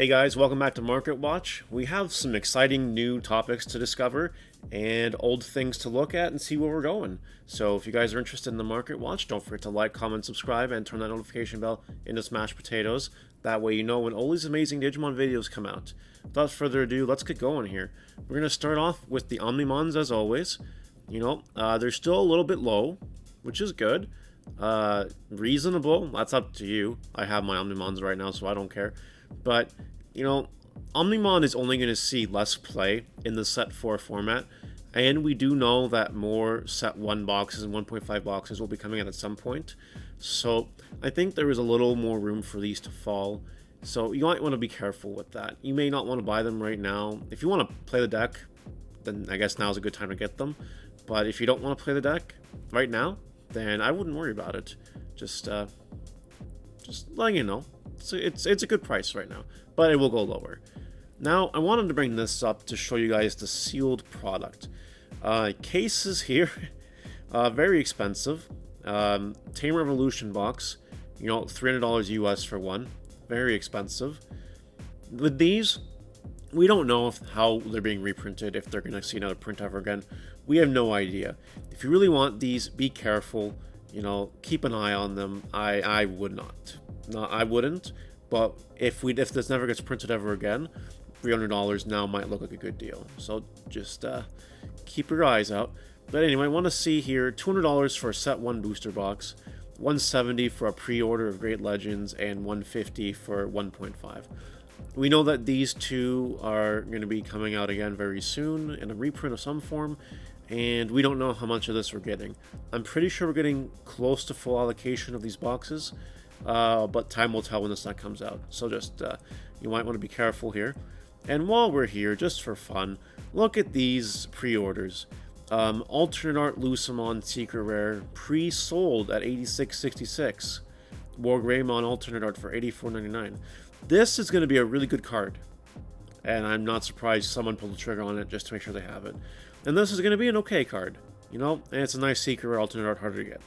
Hey guys, welcome back to Market Watch. We have some exciting new topics to discover and old things to look at and see where we're going. So if you guys are interested in the Market Watch, don't forget to like, comment, subscribe, and turn that notification bell into smashed potatoes. That way you know when all these amazing Digimon videos come out. Without further ado, let's get going here. We're going to start off with the Omnimons as always. They're still a little bit low, which is good. Reasonable, that's up to you. I have my Omnimons right now, so I don't care. But, Omnimon is only going to see less play in the set 4 format, and we do know that more set 1 boxes and 1.5 boxes will be coming out at some point. So I think there is a little more room for these to fall. So you might want to be careful with that. You may not want to buy them right now. If you want to play the deck, then I guess now's a good time to get them. But if you don't want to play the deck right now, then I wouldn't worry about it. Just letting you know. It's a good price right now, but it will go lower. Now, I wanted to bring this up to show you guys the sealed product. Cases here, very expensive. Tame Revolution box, $300 US for one. Very expensive. With these, we don't know how they're being reprinted, if they're going to see another print ever again. We have no idea. If you really want these, be careful. Keep an eye on them. I would not. No, I wouldn't. But if this never gets printed ever again, $300 now might look like a good deal. So just keep your eyes out. But anyway, I want to see here $200 for a set 1 booster box, $170 for a pre-order of Great Legends, and $150 for 1.5. We know that these two are going to be coming out again very soon in a reprint of some form, and we don't know how much of this we're getting. I'm pretty sure we're getting close to full allocation of these boxes, but time will tell when the set comes out. So just, you might want to be careful here. And while we're here, just for fun, look at these pre-orders. Alternate Art Lucemon Secret Rare, pre-sold at $86.66. Blackwargreymon Alternate Art for $84.99. This is going to be a really good card, and I'm not surprised someone pulled the trigger on it just to make sure they have it. And this is going to be an okay card, and it's a nice Secret Rare Alternate Art, harder to get.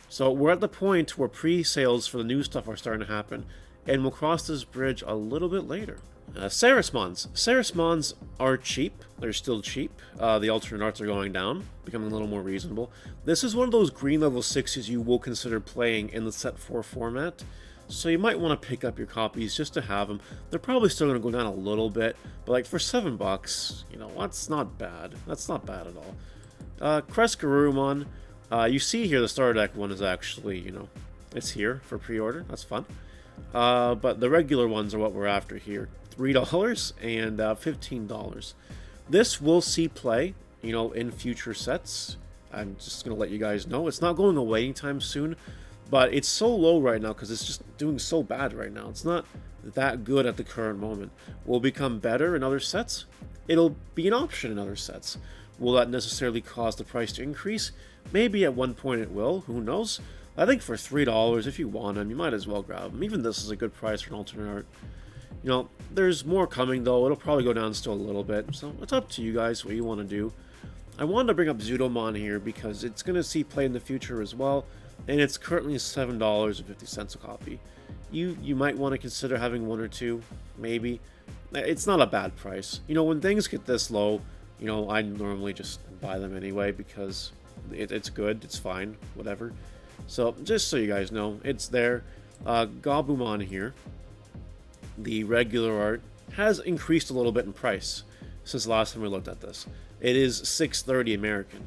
So we're at the point where pre-sales for the new stuff are starting to happen, and we'll cross this bridge a little bit later. Sarismons. Sarismons are cheap. They're still cheap. The alternate arts are going down, becoming a little more reasonable. This is one of those green level 6s you will consider playing in the set 4 format, so you might want to pick up your copies just to have them. They're probably still going to go down a little bit, but like for $7, that's not bad. That's not bad at all. Shinegreymon. You see here the starter deck one is actually, it's here for pre-order. That's fun. But the regular ones are what we're after here. $3 and $15. This will see play, in future sets. I'm just going to let you guys know. It's not going away anytime soon, but it's so low right now because it's just doing so bad right now. It's not that good at the current moment. Will it become better in other sets? It'll be an option in other sets. Will that necessarily cause the price to increase? Maybe at one point it will. Who knows? I think for $3, if you want them, you might as well grab them. Even this is a good price for an alternate art. There's more coming though. It'll probably go down still a little bit. So it's up to you guys what you want to do. I wanted to bring up Zudomon here because it's going to see play in the future as well. And it's currently $7.50 a copy. You might want to consider having one or two, maybe. It's not a bad price. When things get this low, I normally just buy them anyway because it's good, it's fine, whatever. So just so you guys know, it's there. Gabumon here, the regular art, has increased a little bit in price since the last time we looked at this. It is $6.30 American.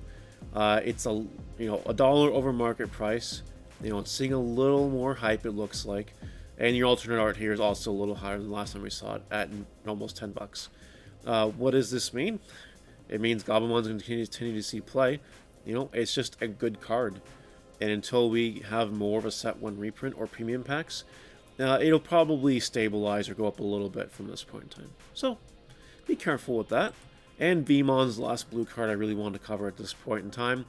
It's a $1 over market price. It's seeing a little more hype, it looks like. And your alternate art here is also a little higher than the last time we saw it at almost $10. What does this mean? It means Gabumon's going to continue to see play. It's just a good card. And until we have more of a set 1 reprint or premium packs, it'll probably stabilize or go up a little bit from this point in time. So, be careful with that. And Veemon's last blue card I really wanted to cover at this point in time.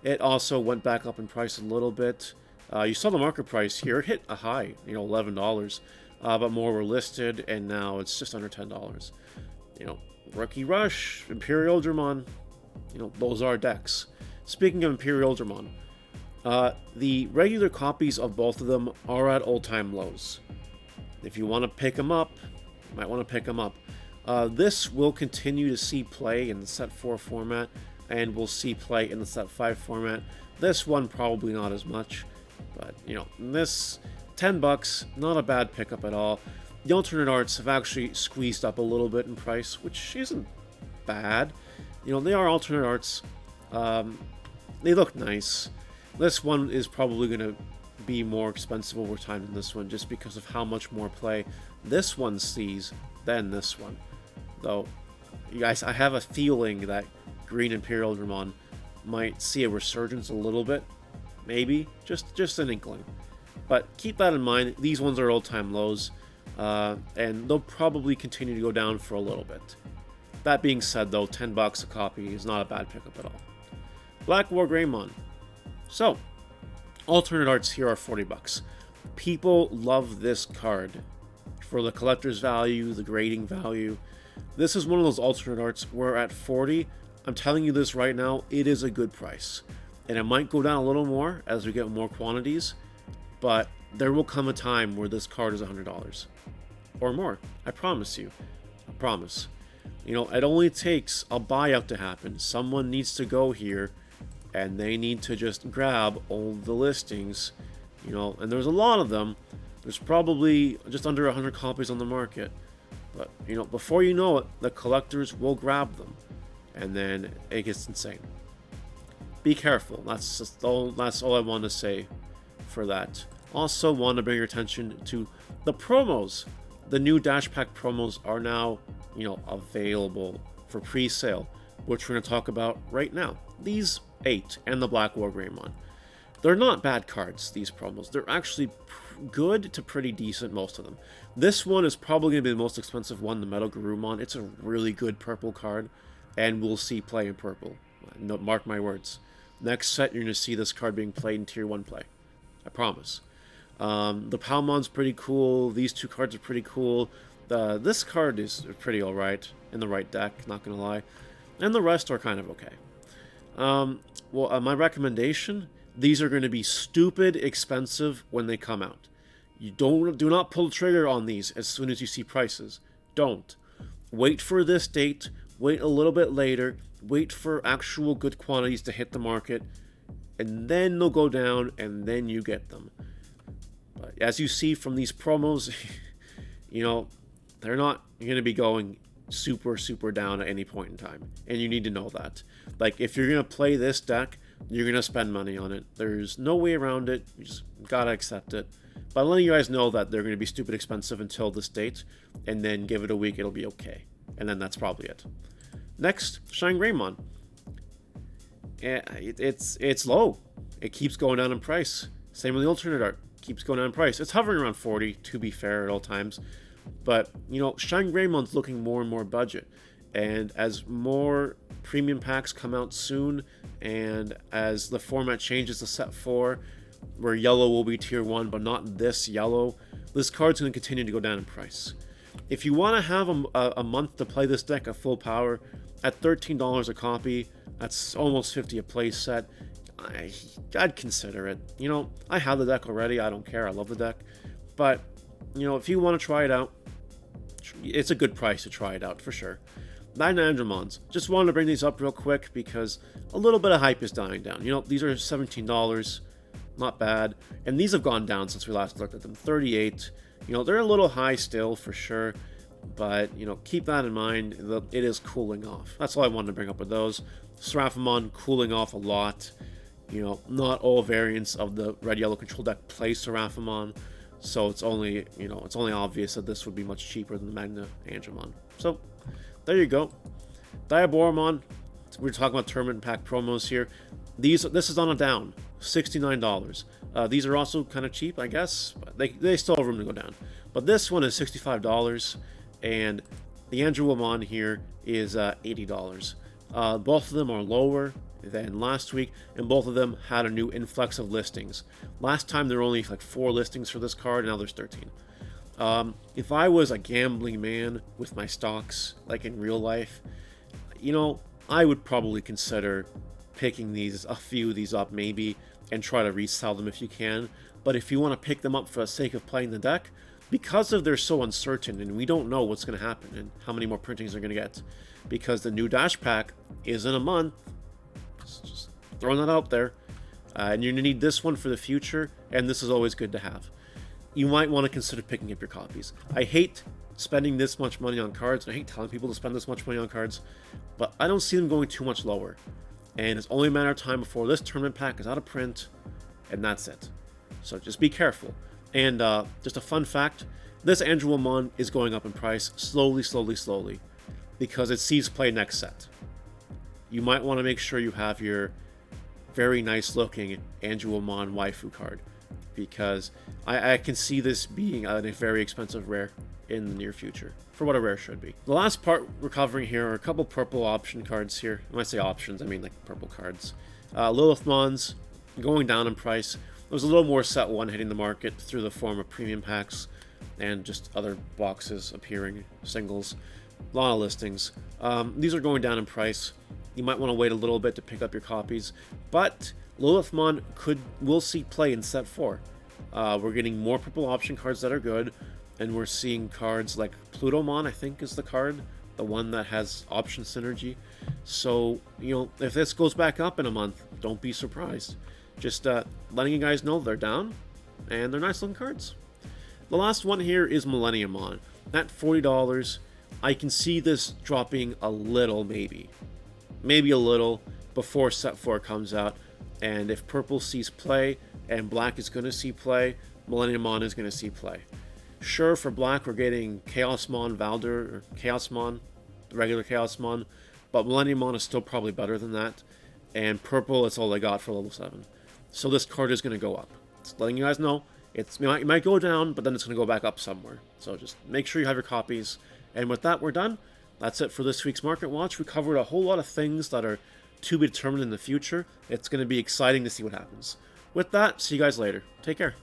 It also went back up in price a little bit. You saw the market price here. It hit a high, $11. But more were listed, and now it's just under $10. Rookie Rush, Imperialdramon, those are decks. Speaking of Imperialdramon, the regular copies of both of them are at all-time lows. If you want to pick them up, You might want to pick them up. This will continue to see play in the set 4 format, and we'll see play in the set 5 format. This one probably not as much, but this $10, not a bad pickup at all. The alternate arts have actually squeezed up a little bit in price, which isn't bad. They are alternate arts. They look nice. This one is probably going to be more expensive over time than this one, just because of how much more play this one sees than this one. Though, you guys, I have a feeling that Green Imperialdramon might see a resurgence a little bit. Maybe. Just an inkling. But keep that in mind. These ones are all-time lows. And they'll probably continue to go down for a little bit. That being said, though, $10 a copy is not a bad pickup at all. Blackwargreymon. So, alternate arts here are $40. People love this card for the collector's value, the grading value. This is one of those alternate arts where at 40, I'm telling you this right now, it is a good price. And it might go down a little more as we get more quantities, but there will come a time where this card is $100 or more. I promise you. I promise. It only takes a buyout to happen. Someone needs to go here and they need to just grab all the listings, and there's a lot of them. There's probably just under 100 copies on the market. But, before you know it, the collectors will grab them. And then it gets insane. Be careful. That's all I want to say for that. Also want to bring your attention to the promos. The new Dash Pack promos are now, available for pre-sale, which we're going to talk about right now. These 8 and the Blackwargreymon. They're not bad cards, these promos. They're actually good to pretty decent, most of them. This one is probably going to be the most expensive one, the Metalgarurumon. It's a really good purple card, and we'll see play in purple. No, mark my words. Next set, you're going to see this card being played in Tier 1 play. I promise. The Palmon's pretty cool. These 2 cards are pretty cool. This card is pretty alright in the right deck, not going to lie. And the rest are kind of okay. My recommendation, these are going to be stupid expensive when they come out. You do not pull the trigger on these as soon as you see prices. Don't. Wait for this date, wait a little bit later, wait for actual good quantities to hit the market, and then they'll go down, and then you get them. But as you see from these promos, they're not going to be going super down at any point in time, and you need to know that. Like, if you're going to play this deck, you're going to spend money on it. There's no way around it. You just gotta accept it. But I'm letting you guys know that they're going to be stupid expensive until this date, and then give it a week, it'll be okay. And then that's probably it. Next, Shinegreymon. It's low. It keeps going down in price. Same with the alternate art. Keeps going down in price. It's hovering around 40, to be fair, at all times. But, Shinegreymon looking more and more budget. And as more premium packs come out soon, and as the format changes to set 4, where yellow will be tier 1, but not this yellow, this card's going to continue to go down in price. If you want to have a month to play this deck at full power, at $13 a copy, that's almost 50 a play set, I'd consider it. I have the deck already, I don't care, I love the deck. But, if you want to try it out, it's a good price to try it out, for sure. Omnimons. Just wanted to bring these up real quick because a little bit of hype is dying down. These are $17, not bad. And these have gone down since we last looked at them. 38. They're a little high still, for sure. But, keep that in mind. It is cooling off. That's all I wanted to bring up with those. Seraphimon cooling off a lot. Not all variants of the red-yellow control deck play Seraphimon. So it's only obvious that this would be much cheaper than the Magna-Andromon. So, there you go. Diaboromon. We're talking about tournament pack promos here. This is on a down. $69. These are also kind of cheap, I guess. But they still have room to go down. But this one is $65. And the Andromon here is $80. Both of them are lower than last week, and both of them had a new influx of listings. Last time there were only like 4 listings for this card, and now there's 13. If I was a gambling man with my stocks, like in real life, I would probably consider picking a few of these up maybe, and try to resell them if you can. But if you want to pick them up for the sake of playing the deck, because of they're so uncertain and we don't know what's going to happen and how many more printings they're going to get, because the new Dash Pack is in a month. Just throwing that out there. And you're going to need this one for the future, and this is always good to have. You might want to consider picking up your copies. I hate spending this much money on cards, and I hate telling people to spend this much money on cards, but I don't see them going too much lower. And it's only a matter of time before this tournament pack is out of print, and that's it. So just be careful. And just a fun fact, this Omnimon is going up in price slowly, because it sees play next set. You might want to make sure you have your very nice looking Omnimon waifu card, because I can see this being a very expensive rare in the near future, for what a rare should be. The last part we're covering here are a couple purple option cards here. When I say options, I mean like purple cards. Lilithmons going down in price. There's a little more set 1 hitting the market through the form of premium packs and just other boxes appearing, singles, a lot of listings. These are going down in price. You might want to wait a little bit to pick up your copies, but Lilithmon will see play in set 4. We're getting more purple option cards that are good, and we're seeing cards like Plutomon, I think is the card, the one that has option synergy. So, you know, if this goes back up in a month, don't be surprised. Just letting you guys know they're down, and they're nice looking cards. The last one here is Millenniumon. At $40, I can see this dropping a little, maybe a little, before set 4 comes out. And if purple sees play and black is going to see play, Millenniumon is going to see play. Sure, for black we're getting Chaosmon Valder, or Chaosmon, the regular Chaosmon, but Millenniumon is still probably better than that. And purple, it's all I got for level 7. So this card is going to go up. Just letting you guys know, it might go down, but then it's going to go back up somewhere. So just make sure you have your copies. And with that, we're done. That's it for this week's Market Watch. We covered a whole lot of things that are to be determined in the future. It's going to be exciting to see what happens. With that, see you guys later. Take care.